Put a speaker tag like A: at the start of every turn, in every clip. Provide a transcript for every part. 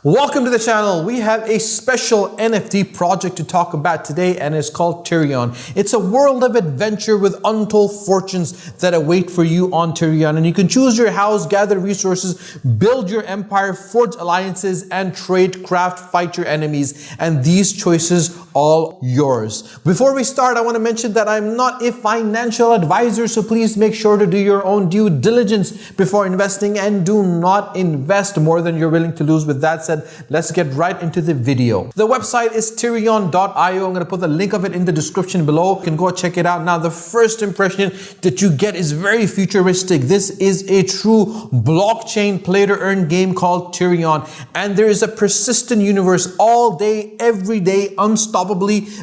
A: Welcome to the channel. We have a special NFT project to talk about today, and it's called Taurion. It's a world of adventure with untold fortunes that await for you on Taurion, and you can choose your house, gather resources, build your empire, forge alliances, and trade, craft, fight your enemies, and these choices all yours. Before we start, I want to mention that I'm not a financial advisor, so please make sure to do your own due diligence before investing and do not invest more than you're willing to lose. With that said, let's get right into the video. The website is taurion.io. I'm going to put the link of it in the description below. You can go check it out. Now, the first impression that you get is very futuristic. This is a true blockchain play to earn game called Taurion, and there is a persistent universe all day, every day, unstoppably.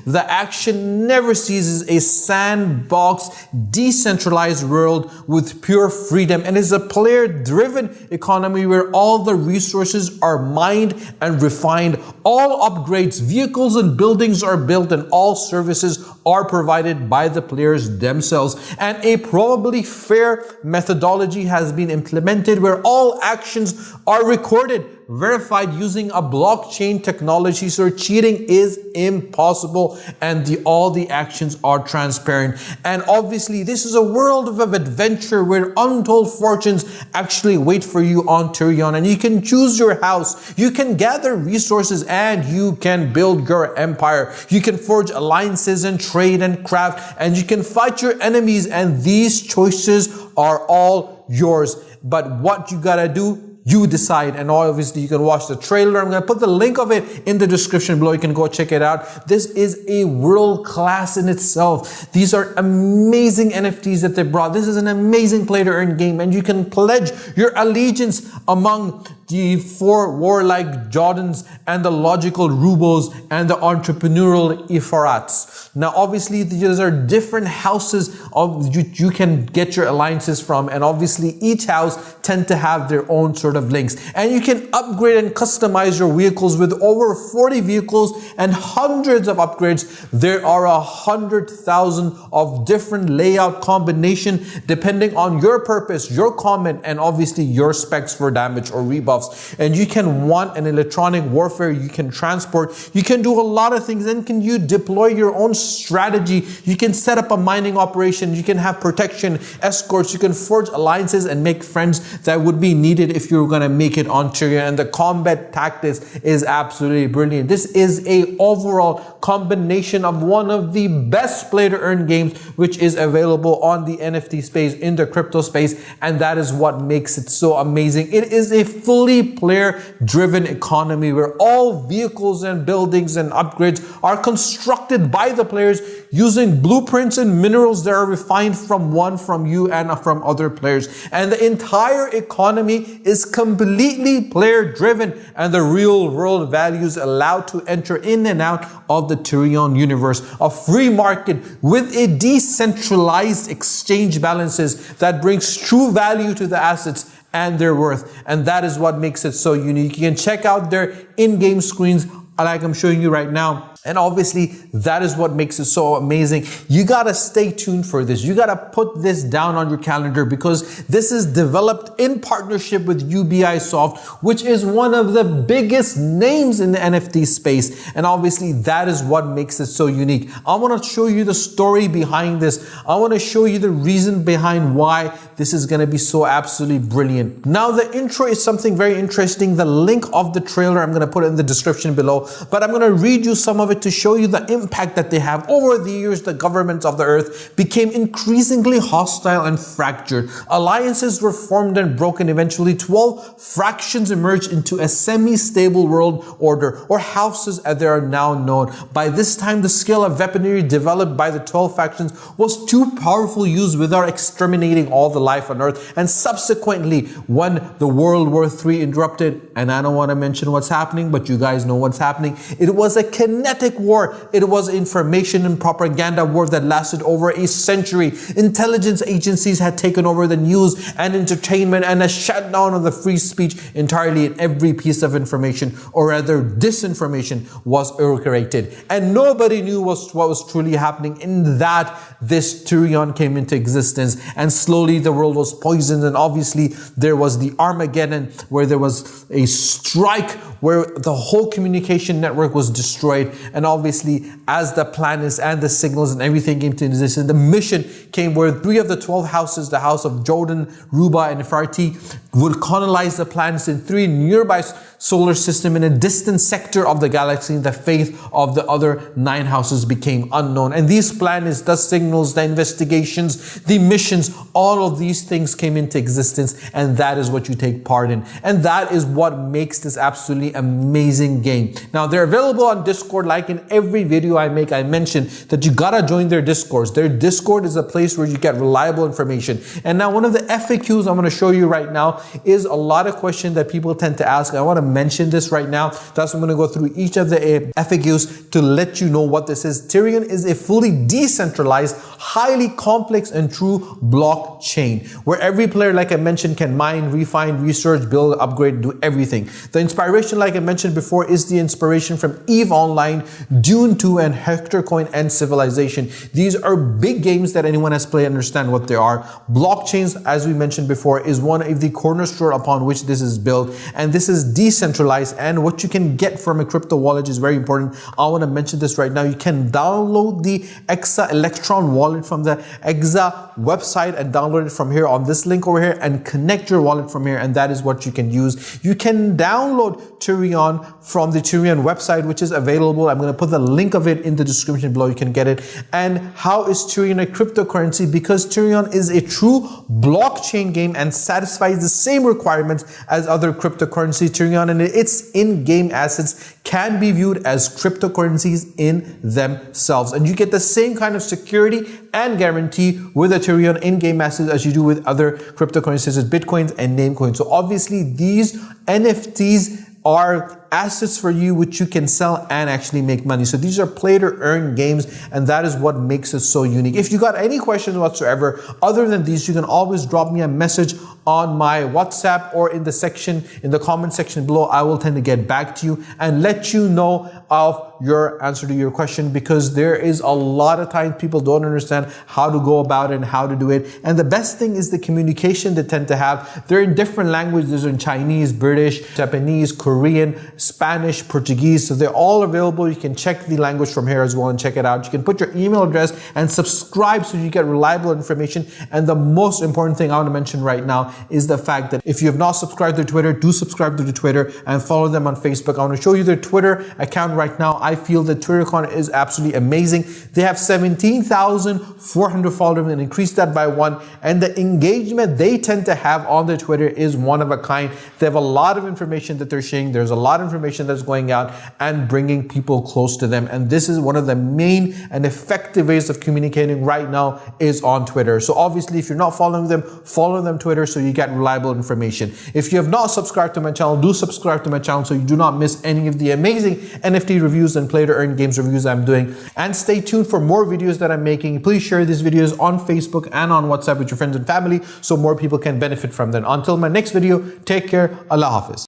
A: The action never ceases. A sandbox, decentralized world with pure freedom, and is a player-driven economy where all the resources are mined and refined. All upgrades, vehicles, and buildings are built, and all services are provided by the players themselves. And a probably fair methodology has been implemented where all actions are recorded, verified using a blockchain technology, so cheating is impossible, and all the actions are transparent. And obviously, this is a world of adventure where untold fortunes actually wait for you on Taurion, and you can choose your house, you can gather resources, and you can build your empire. You can forge alliances and trade and craft, and you can fight your enemies, and these choices are all yours. But what you gotta do, you decide. And obviously you can watch the trailer. I'm going to put the link of it in the description below. You can go check it out. This is a world class in itself. These are amazing NFTs that they brought. This is an amazing play to earn game, and you can pledge your allegiance among the four warlike Jordans and the logical Rubos and the entrepreneurial Ifarats. Now, obviously, these are different houses of you can get your alliances from, and obviously each house tend to have their own sort of links. And you can upgrade and customize your vehicles with over 40 vehicles and hundreds of upgrades. There are 100,000 of different layout combination depending on your purpose, your comment, and obviously your specs for damage or rebuffs. And you can want an electronic warfare, you can transport, you can do a lot of things. And can you deploy your own strategy? You can set up a mining operation, you can have protection, escorts, you can forge alliances and make friends that would be needed if you're going to make it on Taurion. And the combat tactics is absolutely brilliant. This is a overall combination of one of the best play to earn games which is available on the NFT space, in the crypto space, and that is what makes it so amazing. It is a fully player driven economy where all vehicles and buildings and upgrades are constructed by the players using blueprints and minerals that are refined from you and from other players. And the entire economy is completely player driven, and the real world values allowed to enter in and out of the Taurion universe. A free market with a decentralized exchange balances that brings true value to the assets and their worth. And that is what makes it so unique. You can check out their in-game screens like I'm showing you right now. And obviously, that is what makes it so amazing. You gotta stay tuned for this. You gotta put this down on your calendar, because this is developed in partnership with Ubisoft, which is one of the biggest names in the NFT space. And obviously, that is what makes it so unique. I wanna show you the story behind this. I wanna show you the reason behind why this is gonna be so absolutely brilliant. Now, the intro is something very interesting. The link of the trailer, I'm gonna put it in the description below, but I'm gonna read you some of it to show you the impact that they have. Over the years, the governments of the earth became increasingly hostile and fractured. Alliances were formed and broken. Eventually, 12 fractions emerged into a semi-stable world order, or houses as they are now known. By this time, the scale of weaponry developed by the 12 factions was too powerful to use without exterminating all the life on earth. And subsequently, when the World War III erupted, and I don't want to mention what's happening, but you guys know what's happening, it was a kinetic energetic war. It was information and propaganda war that lasted over a century. Intelligence agencies had taken over the news and entertainment and a shutdown of the free speech entirely, and every piece of information, or rather disinformation, was curated. And nobody knew what was truly happening in that this Taurion came into existence, and slowly the world was poisoned. And obviously there was the Armageddon, where there was a strike where the whole communication network was destroyed. And obviously as the planets and the signals and everything came to existence, the mission came where 3 of the 12 houses, the house of Jordan, Ruba, and Nefertiti, would colonize the planets in 3 nearby solar system in a distant sector of the galaxy. The fate of the other 9 houses became unknown. And these planets, the signals, the investigations, the missions, all of these things came into existence, and that is what you take part in. And that is what makes this absolutely amazing game. Now, they're available on Discord. Like in every video I make, I mention that you gotta join their Discords. Their Discord is a place where you get reliable information. And now one of the FAQs I'm gonna show you right now is a lot of questions that people tend to ask. I wanna mention this right now. That's why I'm going to go through each of the FAQs to let you know what this is. Taurion is a fully decentralized, highly complex and true blockchain where every player, like I mentioned, can mine, refine, research, build, upgrade, do everything. The inspiration, like I mentioned before, is the inspiration from EVE Online, Dune 2, and Hector Coin and Civilization. These are big games that anyone has played understand what they are. Blockchains, as we mentioned before, is one of the cornerstone upon which this is built, and this is decentralized. And what you can get from a crypto wallet is very important. I want to mention this right now. You can download the Xaya Electron wallet from the Xaya website and download it from here on this link over here and connect your wallet from here, and that is what you can use. You can download Taurion from the Taurion website, which is available. I'm going to put the link of it in the description below. You can get it. And how is Taurion a cryptocurrency? Because Taurion is a true blockchain game and satisfies the same requirements as other cryptocurrencies. Taurion and its in-game assets can be viewed as cryptocurrencies in themselves, and you get the same kind of security and guarantee with the Taurion in-game assets as you do with other cryptocurrencies as Bitcoins and Namecoins. So obviously these NFTs are assets for you which you can sell and actually make money. So these are play to earn games, and that is what makes it so unique. If you got any questions whatsoever other than these, you can always drop me a message on my WhatsApp or in the comment section below. I will tend to get back to you and let you know of your answer to your question, because there is a lot of times people don't understand how to go about it and how to do it. And the best thing is the communication they tend to have. They're in different languages, in Chinese, British, Japanese, Korean, Spanish, Portuguese. So they're all available. You can check the language from here as well and check it out. You can put your email address and subscribe so you get reliable information. And the most important thing I want to mention right now is the fact that if you have not subscribed to Twitter, do subscribe to the Twitter and follow them on Facebook. I want to show you their Twitter account right now. I feel that Twitter account is absolutely amazing. They have 17,400 followers and increased that by 1. And the engagement they tend to have on their Twitter is one of a kind. They have a lot of information that they're sharing. There's a lot of information that's going out and bringing people close to them. And this is one of the main and effective ways of communicating right now is on Twitter. So obviously, if you're not following them, follow them Twitter so you get reliable information. If you have not subscribed to my channel, do subscribe to my channel so you do not miss any of the amazing NFT reviews and play to earn games reviews I'm doing. And stay tuned for more videos that I'm making. Please share these videos on Facebook and on WhatsApp with your friends and family so more people can benefit from them. Until my next video, take care. Allah Hafiz.